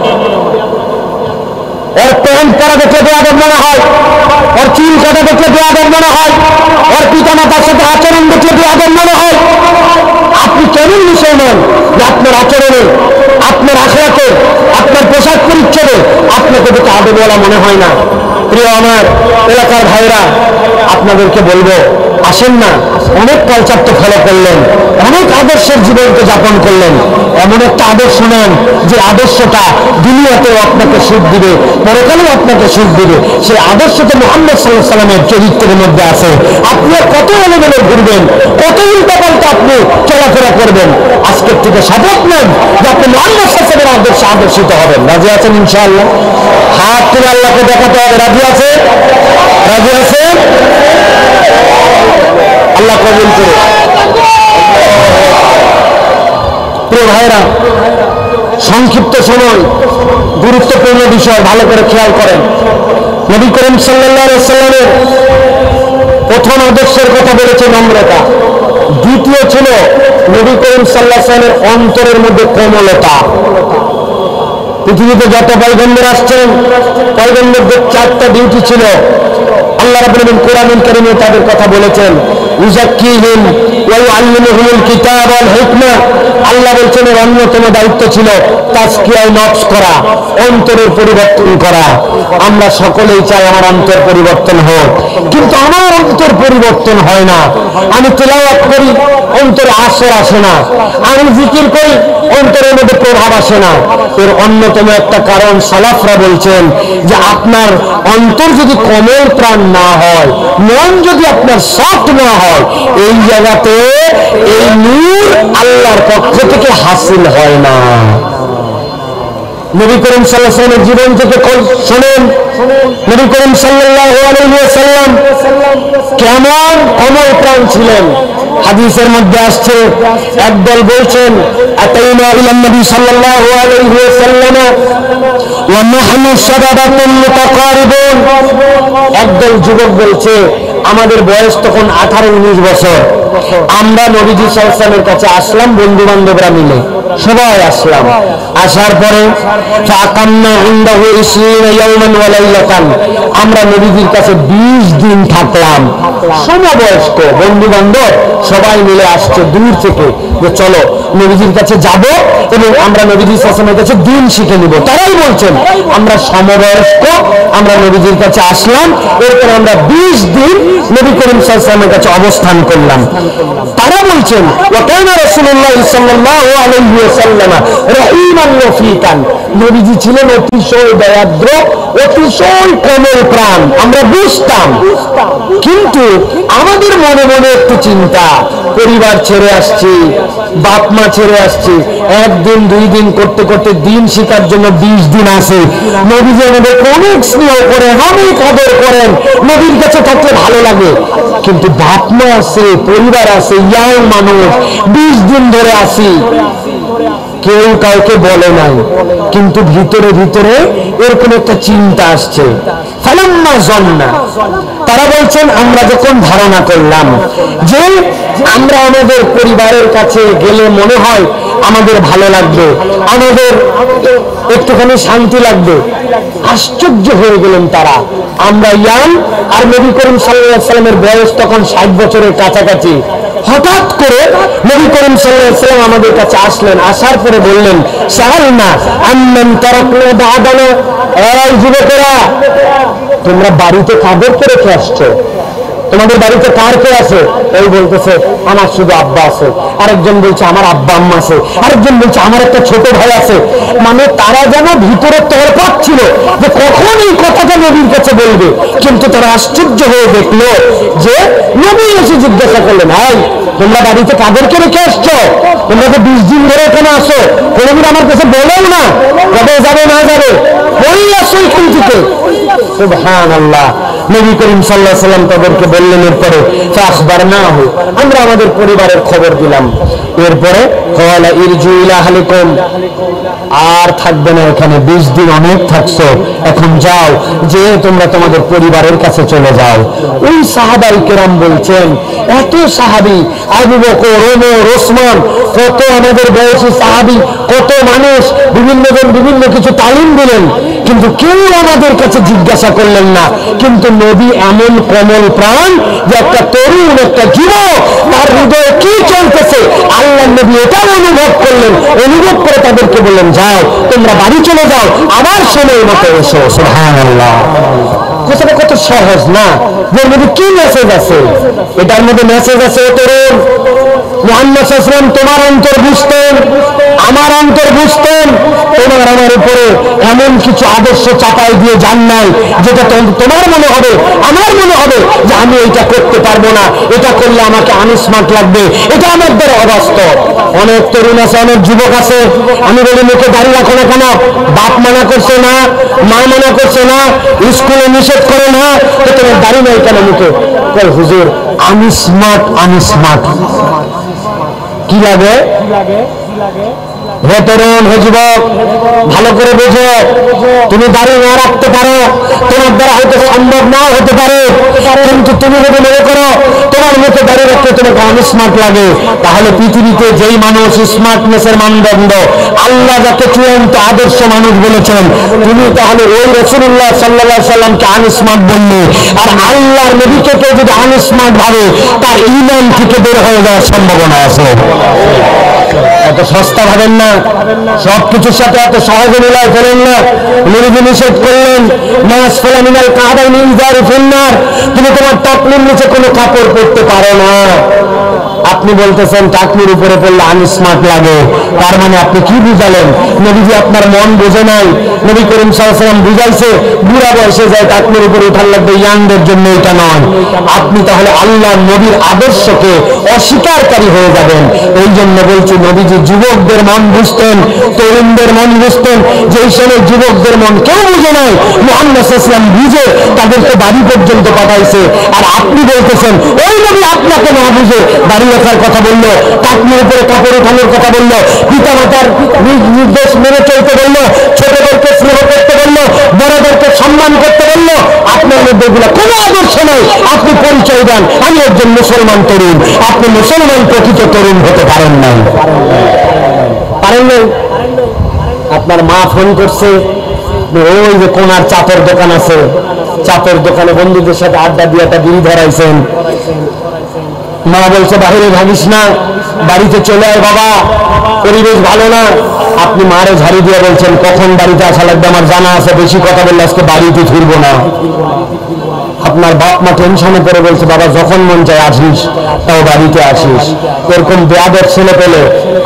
S2: ওর প্যান্ট পরা দেখলে বেয়াদব মনে হয়, ওর চুল কাটা দেখলে বেয়াদব মনে হয়, ওর পিতা মাতার সাথে আচরণ দেখলে বেয়াদব মনে হয়। আপনি কেমন মুসলমান যে আপনার আচরণে, আপনার আখলাকে, আপনার পোশাক পরিচ্ছদে আপনাকে দেখে আদবওয়ালা মনে হয় না? প্রিয় আমার এলাকার ভাইরা, আপনাদেরকে বলবো, আসেন না, অনেক কালচার তো ফলো করলেন, অনেক আদর্শের জীবনকে যাপন করলেন, এমন একটা আদর্শ নেন যে আদর্শটা দুনিয়াতেও আপনাকে সুখ দিবে, পরকালেও আপনাকে সুখ দিবে। সেই আদর্শটা মুহাম্মদ সাল্লাল্লাহু আলাইহি ওয়াসাল্লামের চরিত্রের মধ্যে আছে। আপনি কত এলোমেলো ঘুরবেন, কত উল্টাপাল্টা আপনি চলাফেরা করবেন, আজকের থেকে শপথ নেন যে আপনি মুহাম্মদ সাল্লাল্লাহু আলাইহি ওয়াসাল্লামের আদর্শে আদর্শিত হবেন। রাজি আছেন ইনশাআল্লাহ? হাত তুলে আল্লাহকে দেখাতে হবে। রাজি আছে? রাজি আছে? আল্লাহ কবুল করে। প্রিয় ভাইরা, সংক্ষিপ্ত সময় গুরুত্বপূর্ণ বিষয় ভালো করে খেয়াল করেন। নবী করিম সাল্লাল্লাহু আলাইহি ওয়াসাল্লামের প্রথম আদর্শের কথা বলেছে নম্রতা, দ্বিতীয় ছিল নবী করিম সাল্লাল্লাহু আলাইহি ওয়াসাল্লামের অন্তরের মধ্যে কোমলতা। পৃথিবীতে যত পয়গম্বর আসছেন, পয়গম্বরদের 4টা ডিউটি ছিল। আল্লাহ রাব্বুল আলামিন কোরআনুল কারীমে তাদের কথা বলেছেন, ইউযাক্কিহিম ওয়া ইউআল্লিমুহুমুল কিতাব ওয়াল হিকমা। আল্লাহ বলছেন এর অন্যতম দায়িত্ব ছিল তাজকিয়ায়ে নফস করা, অন্তরের পরিবর্তন করা। আমরা সকলেই চাই আমার অন্তর পরিবর্তন হোক, কিন্তু আমার অন্তর পরিবর্তন হয় না। আমি তিলাওয়াত করি, অন্তরে আসর আসে না। আমি জিকির করি, অন্তরের মধ্যে প্রভাব আসে না। এর অন্যতম একটা কারণ সালাফরা বলছেন যে আপনার অন্তর যদি কোমল প্রাণ না হয়, মন যদি আপনার সফট না হয়, এই জায়গাতে এই নূর আল্লাহর পক্ষ থেকে হাসিল হয় না। নবী করিম সাল্লাল্লাহু আলাইহি ওয়াসাল্লামের জীবন থেকে শুনেন, নবী করিম সাল্লাল্লাহু আলাইহি ওয়াসাল্লাম কেমন কোমল প্রাণ ছিলেন। হাদিসের মধ্যে আসছে, একদল বলছেন আতাইনা ইলান নবী সাল্লাল্লাহু আলাইহি ওয়াসাল্লাম ওয়া নাহনু শাবাবাতুন মুতাকারিবুন। একদল যুবক বলছে আমাদের বয়স তখন 18-19 বছর, আমরা নবীজি সাল্লাল্লাহু আলাইহি ওয়াসাল্লামের কাছে আসলাম, বন্ধু বান্ধবরা মিলে সবাই আসলাম। আসার পরে ফাকান্না ইনদাহু 20 ইয়াওমান ওয়া লাইলাতান, আমরা নবীজির কাছে 20 দিন থাকলাম। সমবয়স্ক বন্ধু বান্ধব সবাই মিলে আসছে দূর থেকে যে চলো নবীজির কাছে যাব এবং আমরা নবীজি সাল্লাল্লাহু আলাইহি ওয়াসাল্লামের কাছে দিন শিখে নিব। তারাই বলছেন আমরা সমবয়স্ক, আমরা নবীজির কাছে আসলাম, এরপর আমরা 20 দিন নবী করিম সাল্লাল্লাহু আলাইহি ওয়াসাল্লামের কাছে অবস্থান করলাম। তারা বলছেন ওয়া কানা রাসূলুল্লাহ সাল্লাল্লাহু আলাইহি ওয়াসাল্লাম রহিমান রফিকান, নবীজি ছিলেন অতিশয় দয়াদ্র, অতিশয় কোমল প্রাণ। আমরা বুঝতাম, কিন্তু আমাদের মনে মনে একটু চিন্তা, পরিবার ছেড়ে আসছি, বাপ মা ছেড়ে আসছি, একদিন 2 দিন করতে করতে দিন শিখার জন্য 20 দিন আসে। নবীজি আমাদের অনেক স্নেহ করেন, অনেক আদর করেন, নবীর কাছে থাকলে ভালো লাগে। কিন্তু বাপ মা আছে, পরিবার আছে, ইয়াং মানুষ, 20 দিন ধরে আসি, কেউ কাউকে বলে নাই, কিন্তু ভিতরে ভিতরে এরকম একটা চিন্তা আসছে। ফালাম্মা জান্না, তারা বলছেন আমরা যখন ধারণা করলাম যে আমরা আমাদের পরিবারের কাছে গেলে মনে হয় আমাদের ভালো লাগবে, আমাদের একটুখানি শান্তি লাগবে, আশ্চর্য হয়ে গেলেন তারা। আমরা ইয়াং, আর নবী করিম সাল্লাল্লাহু আলাইহি ওয়াসাল্লামের বয়স তখন 60 বছরের কাছাকাছি। হঠাৎ করে নবী করিম সাল্লাল্লাহু আলাইহি ওয়াসাল্লাম আমাদের কাছে আসলেন। আসার পরে বললেন সাআলনা আম্মান তারাকনা বা'দানা, এই যুবকেরা তোমরা বাড়িতে কাদেরকে রেখে আসছো? তোমাদের বাড়িতে কার কে আছে? এই বলতেছে আমার শুধু আব্বা আছে, আরেকজন বলছে আমার আব্বা আম্মা আছে, আরেকজন বলছে আমার একটা ছোট ভাই আছে। মানে তারা যেন ভিতরে তরপাত ছিল যে কখন এই কথাটা নবীর কাছে বলবে, কিন্তু তারা আশ্চর্য হয়ে দেখলো যে নবী এসে জিজ্ঞাসা করলেন এই তোমরা বাড়িতে কাদেরকে রেখে আসছো? তোমরা তো 20 দিন ধরে এখানে আসো, কোনোদিন আমার কাছে বলেও না কবে যাবে না যাবে, ওই আসো এখান থেকে। সুবহানাল্লাহ। নবী করিম সাল্লাল্লাহু আলাইহি ওয়াসাল্লাম তাদেরকে বললেন, এরপরে ফাখবারনাহু, আমরা আমাদের পরিবারের খবর দিলাম। এরপরে ক্বালা ইরজু ইলা আহলিকুম, আর থাকবে না এখানে, 20 দিন অনেক থাকছো, এখন যাও, যে তোমরা তোমাদের পরিবারের কাছে চলে যাও। ওই সাহাবায়ে কেরাম বলছেন এত সাহাবী, আবু বকর, ওমর, ওসমান, কত আমাদের বয়সী সাহাবী, কত মানুষ বিভিন্ন জন বিভিন্ন কিছু তালিম দিলেন, কিন্তু কেউ আমাদের কাছে জিজ্ঞাসা করলেন না। কিন্তু নবী এমন কোমল প্রাণ যে একটা তরুণ, একটা যুবক, তার হৃদয়ে কি চলতেছে আল্লাহ নবী এটাও অনুভব করলেন। অনুভব করে তাদেরকে বললেন যাও তোমরা বাড়ি চলে যাও, আবার সময় মতো এসো। সুবহানাল্লাহ। কথাটা কত সহজ না? এর মধ্যে কি মেসেজ আছে? এটার মধ্যে মেসেজ আছে তরুণ, মুহাম্মদ সাল্লাল্লাহু আলাইহি ওয়াসাল্লাম তোমার অন্তর বুঝতেন, আমার অন্তর বুঝতেন, তোমার আমার উপরে এমন কিছু আদর্শ চাপাই দিয়ে যান নাই যেটা তোমার মনে হবে, আমার মনে হবে যে আমি এটা করতে পারবো না, এটা করলে আমাকে আনস্মার্ট লাগবে, এটা আমার দ্বারা অবাস্তব। অনেক তরুণ আছে, অনেক যুবক আছে, আমি বলি মুখে দাড়ি রাখো না কেন? বাপ মানা করছে না, মা মানা করছে না, স্কুলে নিষেধ করে না, তো তোমার দাড়ি নাই কেন মুখে? হুজুর আনস্মার্ট, আনস্মার্ট কি লাগে? হে তরুণ, হে যুবক, ভালো করে বোঝো, তুমি দাড়ি না রাখতে পারো, তোমার দ্বারা হয়তো সম্ভব নাও হতে পারে, কিন্তু তুমি যদি মনে করো তোমার মুখে দাড়ি রাখতে তোমাকে আনস্মার্ট লাগে, তাহলে পৃথিবীতে যেই মানুষ স্মার্টনেসের মানদণ্ড আল্লাহ যাকে চূড়ান্ত আদর্শ মানুষ বলেছেন, তুমি তাহলে ওই রাসূলুল্লাহ সাল্লাল্লাহু আলাইহি ওয়াসাল্লামকে আনস্মার্ট বললে, আর আল্লাহর নবীকে কেউ যদি আনস্মার্ট ভাবে তার ঈমান থেকে বের হয়ে যাওয়ার সম্ভাবনা আছে। এত সস্তা ভাবেন না, সবকিছুর সাথে এত সহজে মিলাই ফেলেন না। নবীজি নিষেধ করলেন, মাসফালা মিনাল কাবাইনি ইজারু ফিন্নার, তুমি তোমার টাকনুর নিচে কোনো কাপড় পরতে পারো না। আপনি বলতেছেন টাকনুর উপরে পড়লে আনস্মার্ট লাগে, তার মানে আপনি কি বুঝালেন? নবীজি আপনার মন বোঝে নাই। নবী করিম সাল্লাল্লাহু আলাইহি ওয়াসাল্লাম বুঝাইছে বুড়া বয়সে যায় টাকনুর উপরে উঠার লাগবে, ইয়াংদের জন্য এটা নয়। আপনি তাহলে আল্লাহ নবীর আদর্শকে অস্বীকারী হয়ে যাবেন। এই জন্য বলছি, নবীজি যুবকদের মন বুঝতেন, তরুণদের মন বুঝতেন। যেই সময় যুবকদের মন কেউ বুঝে নাই, মুহাম্মদ সাল্লাল্লাহু আলাইহি ওয়াসাল্লাম বুঝে তাদেরকে বাড়ি পর্যন্ত পাঠাইছে। আর আপনি বলতেছেন ওই নবী আপনাকে না বুঝে বাড়ি রাখার কথা বললো, টাকনুর উপরে কাপড় উঠানোর কথা বললো, পিতা মাতার নির্দেশ মেনে চলতে বললো, ছোটদেরকে স্নেহ করতে বললো, বড়দেরকে সম্মান করতে বললো। আপনার মধ্যে এগুলো কোনো আদর্শ নেই। আপনি পরিচয় দেন আমি একজন মুসলমান তরুণ, আপনি মুসলমান প্রকৃত তরুণ হতে পারেন নাই। পারেন নাই। আপনার মা ফোন করছে, ওই যে কোনার চাপের দোকান আছে, চাপের দোকানে বন্ধুদের সাথে আড্ডা দিয়ে একটা বিড়ি ধরাইছেন। মা বলছে বাহিরে ভাবিস না, বাড়িতে চলে আয় বাবা, পরিবেশ ভালো না। আপনি মারে ঝাড়ি দিয়ে বলছেন কখন বাড়িতে আসা লাগবে আমার জানা আছে, বেশি কথা বললে আজকে বাড়িতে ফিরবো না। আপনার বাপ মা টেনশনে পড়ে বলছে বাবা যখন মন চায় আসিস, তাও বাড়িতে আসিস। এরকম বেয়াদব ছেলে পেলে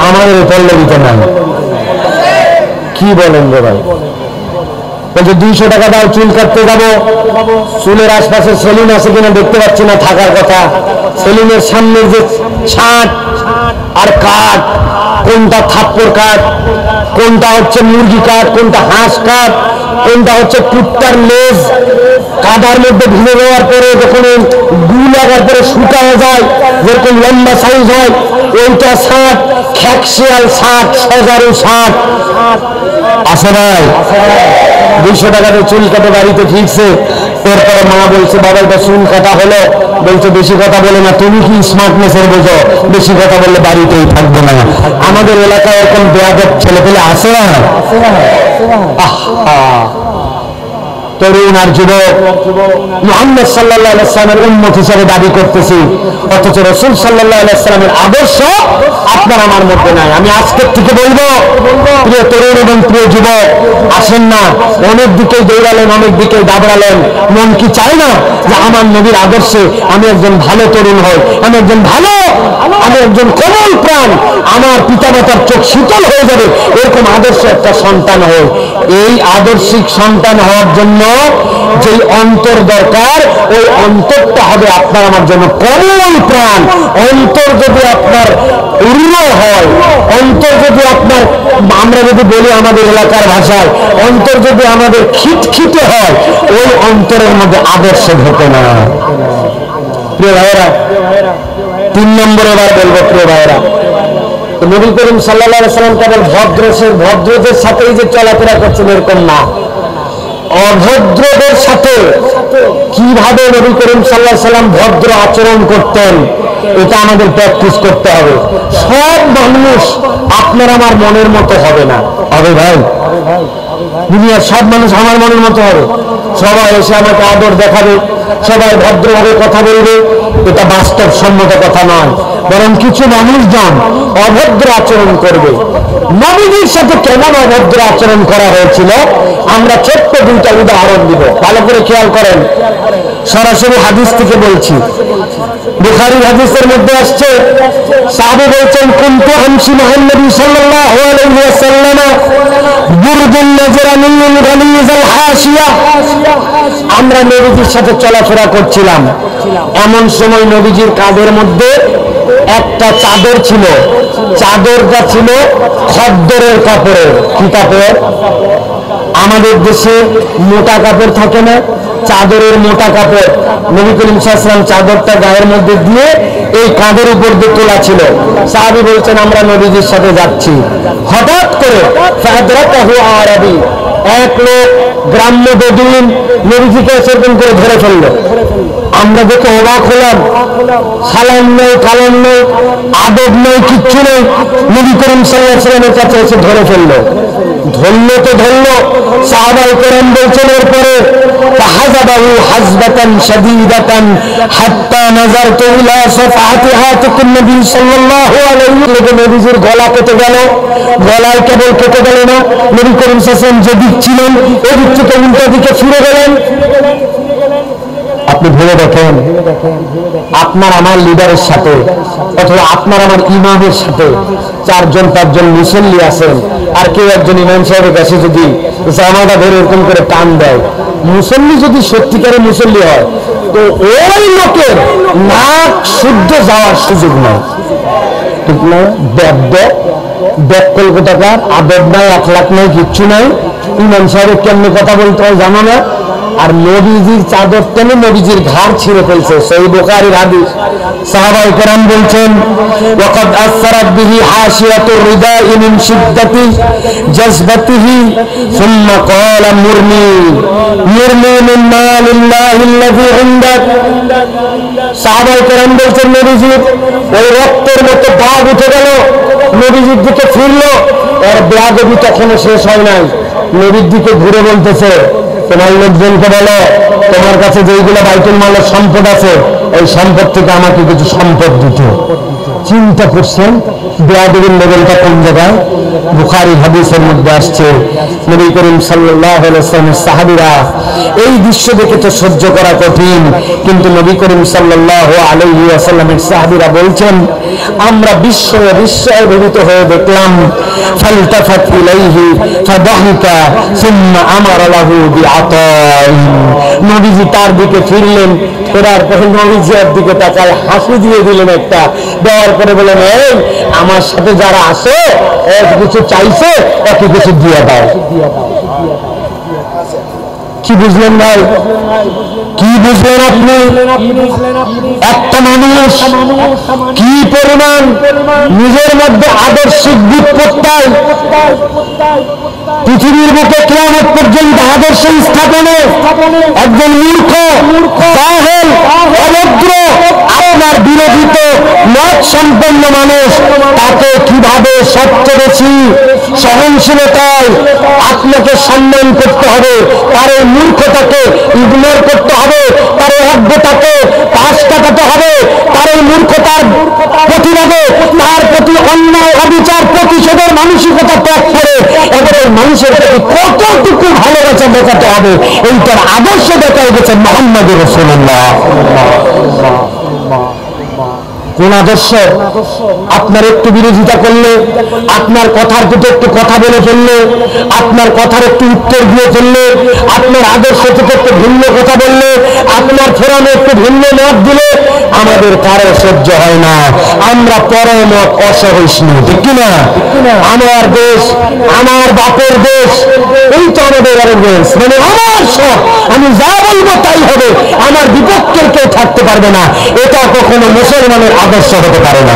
S2: আমাদের পড়লে দিতে নাই। কি বলেন রে ভাই? বলছে 200 টাকা দাও, চুল কাটতে যাবো। চুলের আশপাশে সেলুন আছে কিনা দেখতে পাচ্ছি না, থাকার কথা। সেলুনের সামনে যে ছাট আর কাঠ, কোনটা থাপ্পড় কাঠ, কোনটা হচ্ছে মুরগি কাঠ, কোনটা হাঁস কাঠ, কোনটা হচ্ছে কুত্তার লেজ, কাদার মধ্যে ভিজে দেওয়ার পরে যখন গু লাগার পরে শুকানো যায়, যেরকম লম্বা সাইজ হয়, ওইটা 60, খ্যাকশিয়াল 60, সজারু 60 আছে ভাই। 200 টাকাতে চুল কাটে বাড়িতে ফিরছে। এরপরে মা বলছে বাবা এটা চুল কাটা হলো। বলছে বেশি কথা বলে না, তুমি কি স্মার্টনেসের বোঝো, বেশি কথা বললে বাড়িতেই থাকবে না। আমাদের এলাকায় এরকম বেয়াদব ছেলে পেলে আছে না? তরুণ আর যুবক মুহাম্মদ সাল্লাল্লাহু আলাইহি ওয়াসাল্লামের উম্মত হিসেবে দাবি করতেছি, অথচ রাসূল সাল্লাল্লাহু আলাইহি ওয়াসাল্লামের আদর্শ আপনার আমার মধ্যে নাই। আমি আজকের থেকে বলবো, প্রিয় তরুণ এবং প্রিয় যুবক, আসেন না, অনেক দিকেই দৌড়ালেন, অনেক দিকেই দাবড়ালেন, মন কি চায় না যে আমার নবীর আদর্শে আমি একজন ভালো তরুণ হই, আমি একজন কোমল প্রাণ, আমার পিতামাতার চোখ শীতল হয়ে যাবে, এরকম আদর্শ একটা সন্তান হই। এই আদর্শিক সন্তান হওয়ার জন্য যেই অন্তর দরকার, ওই অন্তরটা হবে আপনার আমার জন্য কোমল প্রাণ। অন্তর যদি আপনার উর্র হয়, অন্তর যদি আপনার, আমরা যদি বলি আমাদের এলাকার ভাষায়, অন্তর যদি আমাদের খিটখিটে হয়, ওই অন্তরের মধ্যে আদর্শ ঢোকে না। প্রিয় ভাইয়েরা, 3 নম্বর এবার বলবো, প্রিয় ভাইয়েরা, নবী করিম সাল্লাল্লাহু আলাইহি ওয়াসাল্লাম কেবল ভদ্রদের সাথেই যে চলাফেরা করছেন এরকম না, অভদ্রদের সাথে কিভাবে নবী করিম সাল্লাল্লাহু আলাইহি ওয়াসাল্লাম ভদ্র আচরণ করতেন, এটা আমাদের প্র্যাকটিস করতে হবে। সব মানুষ আপনার আমার মনের মতো হবে না, হবে ভাই? দুনিয়ার সব মানুষ আমার মনের মতো হবে? সবাই এসে আমাকে আদর দেখাবে, সবাই ভদ্রভাবে কথা বলবে, এটা বাস্তবসম্মত কথা নয়। বরং কিছু মানুষজন অভদ্র আচরণ করবে। নবীজির সাথে কেমন অভদ্র আচরণ করা হয়েছিল আমরা ছোট্ট 2টা উদাহরণ দিব, ভালো করে খেয়াল করেন। সরাসরি হাদিস থেকে বলছি, বুখারীর হাদিসের মধ্যে আসছে, সাহাবী বলছেন কুনতু আমশি মা'আন নবী সাল্লাল্লাহু আলাইহি ওয়াসাল্লাম বুরদুন নাজরানিয়্যুন গালিযাল হাশিয়া, আমরা নবীজির সাথে চলাফেরা করছিলাম, এমন সময় নবীজির কাঁধের মধ্যে একটা চাদর ছিল, চাদরটা ছিল খদ্দরের কাপড়ের। কি কাপড়? আমাদের দেশে মোটা কাপড় থাকে না, চাদরের মোটা কাপড়। নবী করিম সাল্লাল্লাহু আলাইহি ওয়াসাল্লাম চাদরটা গায়ের মধ্যে দিয়ে এই কাঁধের উপর দিয়ে তোলা ছিল। সাহাবী বলছেন আমরা নবীজির সাথে যাচ্ছি, হঠাৎ করে ফাদরাকাহু আরাবী, এক লোক গ্রাম্য বেদুইন নবীজিকে সেরকম করে ধরে ফেললো। আমরা দেখে অবাক হলাম, সালাম নেই, কালাম নেই, আদব নেই, কিচ্ছু নেই, নবী করিম সাল্লাল্লাহু আলাইহি ওয়াসাল্লামের কাছে এসে ধরে ফেললো। ধরল তো ধরল। সাহাবায়ে কেরাম বলছেন এরপরে ফাহাযাবাহু হাজবাতান শাদীদাতান হাত্তা নাযারতু ইলা সাফাহাতি হাতিকুন নবী সাল্লাল্লাহু আলাইহি ওয়াসাল্লাম। নবীজির গলা কেটে গেল। গলায় কেবল কেটে গেল না, নবী করিম সাল্লাল্লাহু আলাইহি ওয়াসাল্লাম যে দিক ছিলেন ওই দিক থেকে উল্টা দিকে ফিরে গেলেন। আপনি ভেবে দেখেন, আপনার আমার লিডারের সাথে অথবা আপনার আমার ইমামের সাথে 4-5 মুসল্লি আছেন, আর কেউ একজন ইমাম সাহেবের কাছে যদি জামাটা ধরে এরকম করে টান দেয়, মুসল্লি যদি সত্যিকারের মুসল্লি হয় তো ওই লোকের নাক শুদ্ধ যাওয়ার সুযোগ নাই, ঠিক না? ব্যাগ কলকাতাকার আবেদ নাই, 1 লাখ নাই, কিচ্ছু নাই। ইমাম সাহেবের কেমনে কথা বলতে হয় জানো না? আর নবীজির চাদর টেনে নবীজির ঘাড় ছিঁড়ে ফেলছে, সহিহ বুখারীর হাদিস। সাহাবায়ে কেরাম বলছেন ওয়াকাদ আসরাত বিহি হাশিয়াতুর রিদাই মিন শিদ্দাতি জাযবাতিহি সুম্মা ক্বালা মুরনি মিন মালিল্লাহিল্লাযী ইনদাক। সাহাবায়ে কেরাম বলছেন নবীজির ওই রক্তের মতো দাগ উঠে গেল, নবীজির দিকে ফিরলো, আর বেয়াদবি তখনও শেষ হয় নাই। নবীর দিকে ঘুরে বলতেছে তোমার লোকজনকে বলো তোমার কাছে যেইগুলো বাইতুল মালের সম্পদ আছে এই সম্পদ থেকে আমাকে কিছু সম্পদ দিতে। চিন্তা করছেন বেয়াদবির লেভেলটা কোন জায়গায়? বুখারী হাদিসের মধ্যে আসছে নবী করিম সাল্লাল্লাহু আলাইহি ওয়াসাল্লামের সাহাবীরা এই দৃশ্য দেখে তো সহ্য করা কঠিন, কিন্তু নবী করিম সাল্লাল্লাহু আলাইহি ওয়াসাল্লামের সাহাবীরা বলছেন আমরা বিস্ময়ে ভীত হয়ে দেখলাম ফালতাফাত ইলাইহি ফাদাহিকা সুম্মা আমারা লাহু বিআতাইন। নবীজি তার দিকে ফিরলেন, ফেরার পরে নবীজির দিকে তাকায় হাসি দিয়ে দিলেন একটা, দেওয়ার পরে বলেন এই আমার সাথে যারা আছে কিছু চাইছে তাকে কিছু দিয়ে দাও। কি বুঝলেন ভাই? কি বুঝলেন আপনি? একটা মানুষ কি পরিমাণ নিজের মধ্যে আদর্শিক বিপত্তায় পৃথিবীর বুকে কিয়ামত পর্যন্ত আদর্শ স্থাপনে একজন মূর্খ জাহেল অভদ্র আপনার বিরোধিত মত সম্পন্ন মানুষ তাকে কিভাবে সবচেয়ে সহনশীলতায় আপনাকে সম্মান করতে হবে, তার এই মূর্খতাকে ইগনোর করতে হবে, তার এই অজ্ঞতাকে পাশ কাটাতে হবে, তার এই মূর্খতার প্রতিবাদে তার প্রতি অন্যায় অবিচার প্রতিশোধের মানসিকতা ত্যাগ করে এবারে মানুষের প্রতি কতটুকু ভালোবাসা দেখাতে হবে এইটার আদর্শ দেখাই গেছে মুহাম্মদ রাসূলুল্লাহ। কোন আদর্শ? আপনার একটু বিরোধিতা করলে, আপনার কথার প্রতি একটু কথা বলে ফেললে, আপনার কথার একটু উত্তর দিয়ে ফেললে, আপনার আদর্শ থেকে একটু ভিন্ন কথা বললে, আপনার ফোরামে একটু ভিন্ন মত দিলে আমাদের কারো সহ্য হয় না, আমরা পরম অসহিষ্ণু, ঠিক কিনা? আমার দেশ, আমার বাপের দেশ, এই তো আমাদের দেশ, মানে আমার সব, আমি যা বলবো তাই হবে, আমার বিপক্ষের কেউ থাকতে পারবে না, এটা কখনো মুসলমানের আদর্শ হতে পারে না।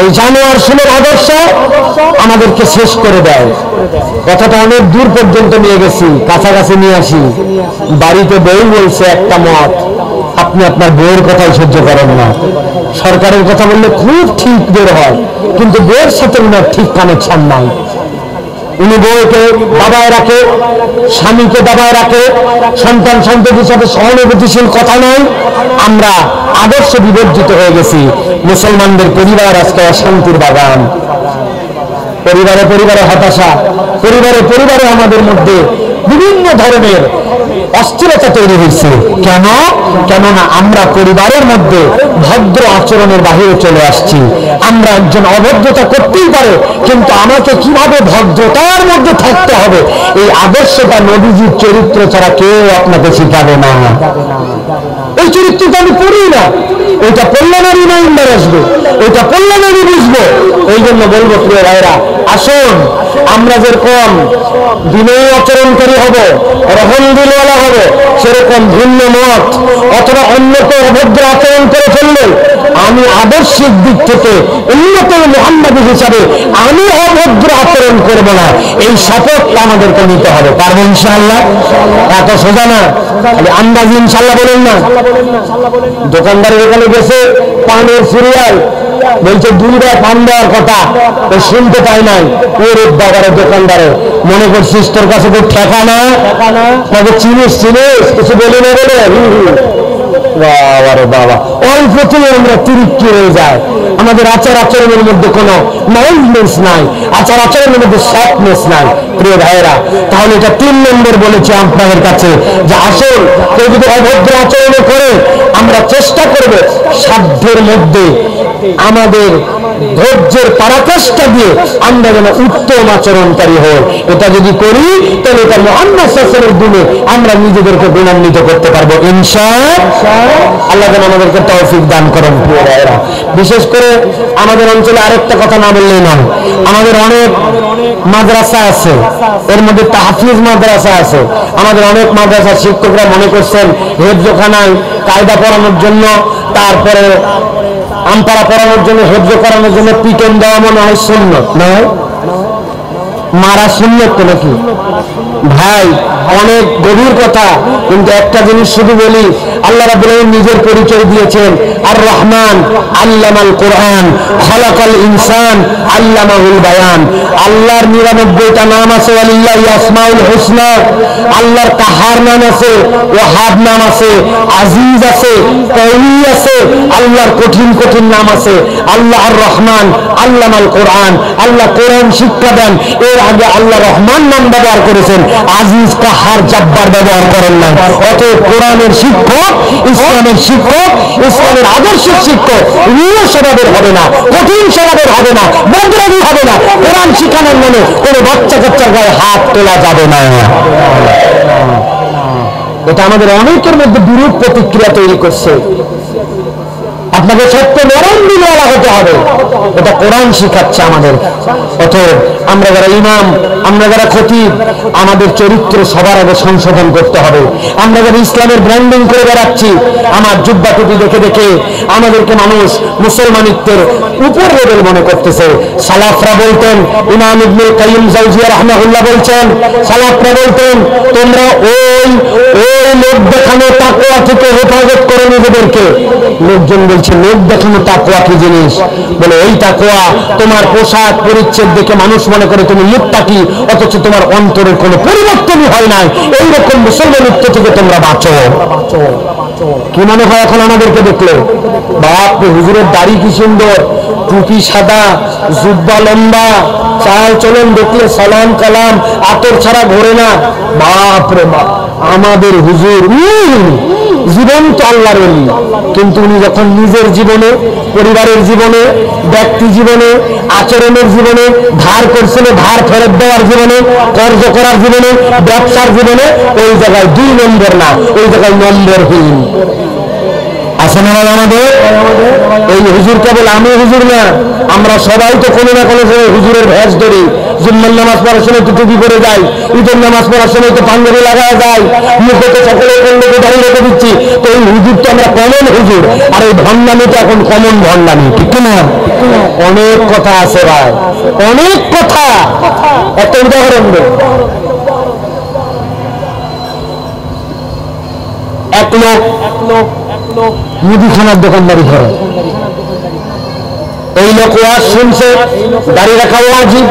S2: এই জানোয়ার সুলভ আদর্শ আমাদেরকে শেষ করে দেয়। কথাটা অনেক দূর পর্যন্ত নিয়ে গেছি, কাছাকাছি নিয়ে আসি। বাড়িতে বউ বলছে একটা মত, আপনি আপনার বউয়ের কথাই সহ্য করেন না। সরকারের কথা বললে খুব ঠিক বের হয়, কিন্তু বউয়ের সাথে উনার ঠিক কানেকশন নাই। উনি বউকে দাবায় রাখে, স্বামীকে দাবায় রাখে, সন্তান সন্ততির সাথে সহানুভূতিশীল কথা নয়। আমরা আদর্শ বিবর্জিত হয়ে গেছি। মুসলমানদের পরিবার আজকে অশান্তির বাগান, পরিবারে পরিবারে হতাশা, পরিবারে পরিবারে আমাদের মধ্যে বিভিন্ন ধরনের অস্থিরতা তৈরি হয়েছে। কেন? কেননা আমরা পরিবারের মধ্যে ভদ্র আচরণের বাহিরে চলে আসছি। আমরা একজন অভদ্রতা করতেই পারে, কিন্তু আমাকে কিভাবে ভদ্রতার মধ্যে থাকতে হবে এই আদর্শটা নবীজির চরিত্র ছাড়া কেউ আপনাকে শিখাবে না। এই চরিত্রটা আমি পড়ি না, ওইটা পড়লে না রিমাইন্ডার আসবে, ওইটা পড়লে না বুঝবো। এই জন্য বলবো প্রিয় ভাইরা, আসুন আমরা যেরকম বিনয়ী আচরণকারী হব, রহম দিলওয়ালা হব, সেরকম ভিন্ন মত অথবা অন্যকে অভদ্র আচরণ করে ফেললে আমি আদর্শিক দিক থেকে উন্নত মুহাম্মদ হিসাবে আমি অভদ্র আচরণ করব না, এই শপথটা আমাদেরকে নিতে হবে। পারবো ইনশাআল্লাহ? এত সোজা না, খালি আন্দাজ ইনশাআল্লাহ বলেন না। দোকানদারের এখানে গেছে পানের সিরিয়াল, বলছে 2 টাকা পান দেওয়ার কথা, ও শুনতে পাই নাই। ওরে বাবারে দোকানদারে, মনে করছিস তোর কাছে তো ঠেকা না, তবে চিনিস কিছু বলে না বলে। বাবারে বাবা, অল্পতেই আমরা তিরিক্কি হয়ে যায়। আমাদের আচার আচরণের মধ্যে কোনো মাইন্ডনেস নাই, আচার আচরণের মধ্যে সফটনেস নাই। প্রিয় ভাইয়েরা, তাহলে এটা 3 নম্বর বলেছি আপনাদের কাছে, যে আসল কেউ যদি অভদ্র আচরণ করে, আমরা চেষ্টা করব সাধ্যের মধ্যে আমাদের ধৈর্যের পরাকাষ্ঠা দিয়ে আমরা যেন উত্তম আচরণকারী হই। এটা যদি করি তাহলে এটা মুহাম্মদ সাল্লাল্লাহু আলাইহি ওয়াসাল্লামের দিনে আমরা নিজেদেরকে গুণান্বিত করতে পারবো ইনশাআল্লাহ। আল্লাহ যেন আমাদেরকে তৌফিক দান করেন। প্রিয় ভাইয়েরা, বিশেষ করে আমাদের অঞ্চলে আরেকটা কথা না বললেই নয়, আমাদের অনেক মাদ্রাসা আছে, এর মধ্যে তাহফিজ মাদ্রাসা আছে। আমাদের অনেক মাদ্রাসার শিক্ষকরা মনে করছেন হেফজখানায় কায়দা পড়ানোর জন্য, তারপরে আমপারা পড়ানোর জন্য, হেফজ করানোর জন্য পিটন দেওয়া মনে হয় সুন্নত নয়, মারা সুন্নত তো নাকি? ভাই, অনেক গভীর কথা, কিন্তু একটা জিনিস শুধু বলি, আল্লাহ রাব্বুল আলামিন নিজের পরিচয় দিয়েছেন, আর রহমান আল্লামাল কোরআন, খালাকাল ইনসান আল্লামাহুল বায়ান। আল্লাহর 99টা নাম আছে, ওয়ালিল্লাহি আসমাউল হুসনা। আল্লাহর কাহার নাম আছে, ওয়াহাব নাম আছে, আজিজ আছে, কাউই আছে, আল্লাহর কঠিন কঠিন নাম আছে। আল্লাহ আর রহমান আল্লামাল কোরআন, আল্লাহ কোরআন শিক্ষা দেন। এর আগে আল্লাহ রহমান নাম ব্যবহার করেছেন, আজিজ কাহার জব্বার ব্যবহার করেন না। অতএব কোরআনের শিক্ষক, ইসলামের শিক্ষক, ইসলামের আদর্শের শিক্ষক রুয় স্বভাবের হবে না, কঠিন স্বভাবের হবে না, বদরাগী হবে না। কোরআন শিখানোর মনে কোনো বাচ্চা কাচ্চার গায়ে হাত তোলা যাবে না। এটা আমাদের অনেকের মধ্যে বিরূপ প্রতিক্রিয়া তৈরি করছে। আপনাকে সত্য নরম দিলওয়ালা হতে হবে, এটা কোরআন শিখাচ্ছে আমাদের। অতএব আমরা যারা ইমাম, আমরা যারা খতিব, আমাদের চরিত্র সবার আগে সংশোধন করতে হবে। আমরা যারা ইসলামের ব্র্যান্ডিং করে বেড়াচ্ছি, আমার জুব্বা টুপি দেখে দেখে আমাদেরকে মানুষ মুসলমানিত্বের উপর লেভেল মনে করতেছে। সালাফরা বলতেন, ইমাম ইবনুল কাইয়িম জাওজিয়া রাহমাহুল্লাহ বলছেন, সালাফরা বলতেন, তোমরা ওই লোক দেখানো তাকওয়া থেকে হেফাজত করে নিজেদেরকে। লোকজন বলছে, লোক দেখানো তাকওয়া কি জিনিস? বলে, ওই তাকওয়া তোমার পোশাক পরিচ্ছদ দেখে মানুষ মনে করে তুমি মুত্তাকি, অথচ তোমার অন্তরের কোনো পরিবর্তনই হয় নাই। এইরকম মুসলমানিত্ব থেকে তোমরা বাঁচো। কি মনে হয় এখন আমাদেরকে দেখলে? বাপ রে, হুজুরের দাড়ি কি সুন্দর, টুপি সাদা, জুব্বা লম্বা, চাল চলন দেখলে সালাম কালাম, আতর ছাড়া ঘোরে না। বাপ রে বাপ, আমাদের হুজুর জীবন তো আল্লাহর ওলি, কিন্তু উনি যখন নিজের জীবনে, পরিবারের জীবনে, ব্যক্তি জীবনে, আচরণের জীবনে, ধার করছিল ধার ফেরত দেওয়ার জীবনে, কর্জ করার জীবনে, ব্যবসার জীবনে, ওই জায়গায় 2 নম্বর না, ওই জায়গায় নম্বরহীন। আসেন আমাদের এই হুজুর কেবল আমি হুজুর না, আমরা সবাই তো কোনো না কোনো সময় হুজুরের ভেষ ধরি। জুম্মার নামাজ পড়ার সময় তো টুপি পরে যাই, ঈদের নামাজ পড়ার সময় তো পাঞ্জাবি লাগায় যায়, মুখে তো সকলে কন্যাকে দাঁড়িয়ে রেখে দিচ্ছি। তো এই হুজুর তো আমরা কমন হুজুর, আর এই ভণ্ডামিটা এখন কমন ভণ্ডামি, ঠিক না? অনেক কথা আছে ভাই, অনেক কথা। একটা উদাহরণ দেব, এক লোক মুদিখানার দোকানদারি করে। এই লোক ওয়াজ শুনছে, দাড়ি রাখা ওয়াজিব,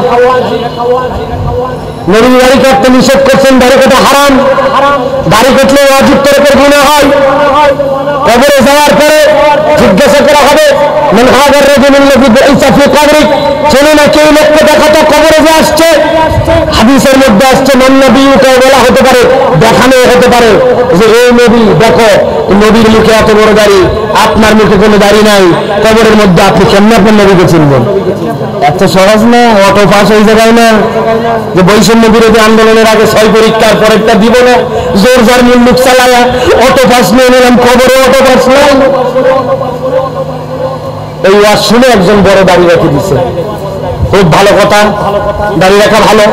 S2: নবী দাড়ি কাটতে নিষেধ করছেন, দাড়ি কাটা হারাম, দাড়ি কাটলে ওয়াজিব তরফের গুনাহ হয়। কবরে যাওয়ার পরে জিজ্ঞাসা করা হবে, মান হাদার রাজুলুল্লাযী বুইসা ফী কবরিক, চেনে না কেউ লোককে দেখাতো কবরে যে আসছে। হাদিসের মধ্যে আসছে, মান নবিয়্যুকা, বলা হতে পারে, দেখানো হতে পারে যে এই নবী দেখো, নবীর মুখে এত বড় দাড়ি, আপনার মুখে কোনো দাড়ি নাই, কবরের মধ্যে আপনি কেমন আপনার নবীকে চিনবেন? এত সহজ না, অটো পাস হয়ে জায়গায় না যে বৈষম্য বিরোধী আন্দোলনের আগে 6 পরীক্ষার পরেরটা দিব না, জোর যার মুল্লুক চালায়া অটো পাস নিয়ে নিলাম, কবরে অটো পাস নাই। এই ওয়াজ শুনে একজন বড় দাড়ি রেখে দিছে, খুব ভালো কথা, দাড়ি রাখা ভালো।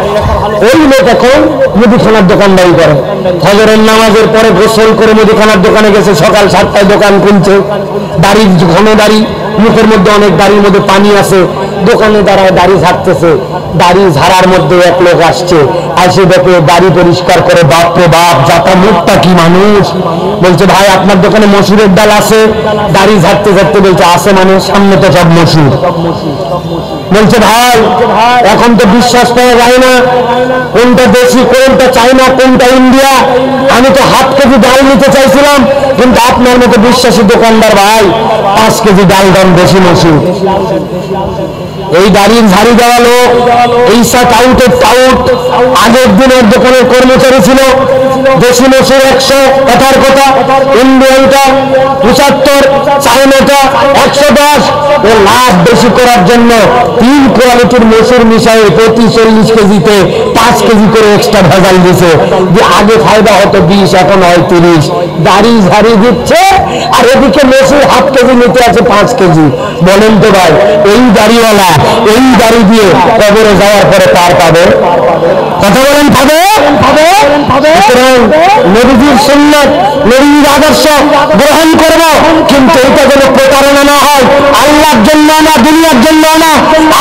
S2: ওই লোক এখন মুদিখানার দোকানদারি করে, ফজরের নামাজের পরে গোসল করে মুদিখানার দোকানে গেছে, সকাল 7টায় দোকান খুলছে, দাড়ি ঘন দাড়ি, মুখের মধ্যে অনেক দাড়ির মধ্যে পানি আছে, দোকানে দাঁড়ায় দাড়ি ঝাড়তেছে। দাড়ি ঝাড়ার মধ্যে এক লোক আসছে, আসে দেখে দাড়ি পরিষ্কার করে, বাপরে বাপ, যাতা মুখটা কি মানুষ। বলছে ভাই আপনার দোকানে মসুরের ডাল আছে? দাড়ি ঝাড়তে ঝাড়তে বলছে আছে, মানে সামনে তো সব মসুর। বলছে ভাই এখন তো বিশ্বাস করা যায় না, কোনটা দেশি, কোনটা চাইনা, কোনটা ইন্ডিয়া। আমি তো 7 কেজি ডাল নিতে চাইছিলাম, কিন্তু আপনার মতো বিশ্বাসী দোকানদার ভাই 5 কেজি ডাল দাম বেশি মসুর। এই দাড়ির ঝাড়ি দেওয়া লোক, এই টাউটের টাউট, আগের দিনের দোকানের কর্মচারী ছিল। দেশি মসুর 100, কথার কথা, ইন্ডিয়ানটা 75, চাইনাটা 110। ও লাভ বেশি করার জন্য 3 কোয়ালিটির মসুর মিশাই প্রতি 40 কেজিতে 5 কেজি করে এক্সট্রা ভেজাল দিছে। যে আগে ফায়দা হতো 20, এখন হয় 30। দাড়ি ঝাড়ি দিচ্ছে আর এদিকে মসুর 1/2 কেজি নিতে আছে 5 কেজি। বলেন তো ভাই, এই দাড়িওয়ালা এই দাড়ি দিয়ে কবরে যাওয়ার পরে কার পাবে? কথা বলেন, পাবে? নবীজির সুন্নাত, নবীজির আদর্শ গ্রহণ করব, কিন্তু এটা যেন প্রতারণা না হয়। আল্লাহর জন্য না, দুনিয়ার জন্য না।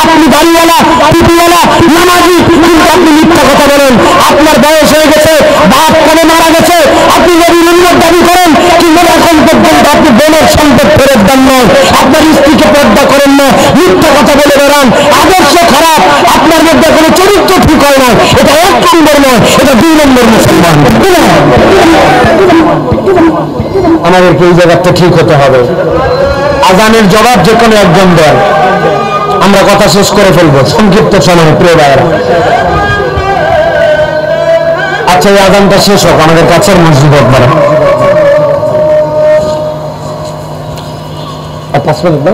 S2: আপনি দাড়িওয়ালা, টুপিওয়ালা, নামাজি, কিন্তু আপনি মিথ্যা কথা বলেন। আপনার বয়স হয়ে গেছে, বাপ কবে মারা গেছে, আপনি নবীর উম্মত দাবি করেন, কিন্তু এখন পর্যন্ত আপনি বোনের সম্পদ ফেরত দেন নয়, আপনার স্ত্রীকে পর্দা করেন না, মিথ্যা কথা বলে বেড়ান, আদর্শ খারাপ, আপনার মধ্যে কোনো চরিত্র ঠিক হয় না। এটা 1 নম্বর নয়, এটা 2 নম্বর মুসলমান। আমাদেরকে এই জায়গাটা ঠিক হতে হবে। আজানের জবাব যে কোনো একজন দেন। আমরা কথা শেষ করে ফেলবো সংক্ষিপ্ত সময়, প্রিয় ভাইয়েরা। আচ্ছা, এই আজানটা শেষ হোক, আমাদের কাছের মসজিদ একবারে 5 মিনিট না।